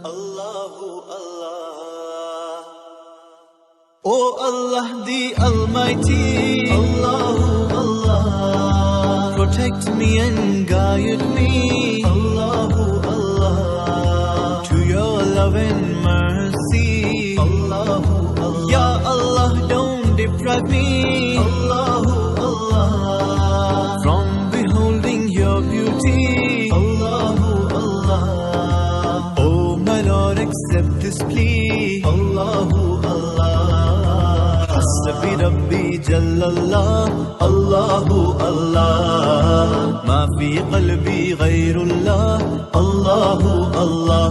Allahu Allah. Oh Allah the Almighty, Allahu Allah. Protect me and guide me, Allahu Allah. To your love and mercy, Allahu Allah. Ya Allah, don't deprive me, Allahu Allah, from beholding your beauty, Allahu Allah. Oh my Lord, accept this plea, Allahu Allah. Hasbi Rabbi Jallallah, Allahu Allah. Ma fi qalbi ghayrullah, Allahu Allah.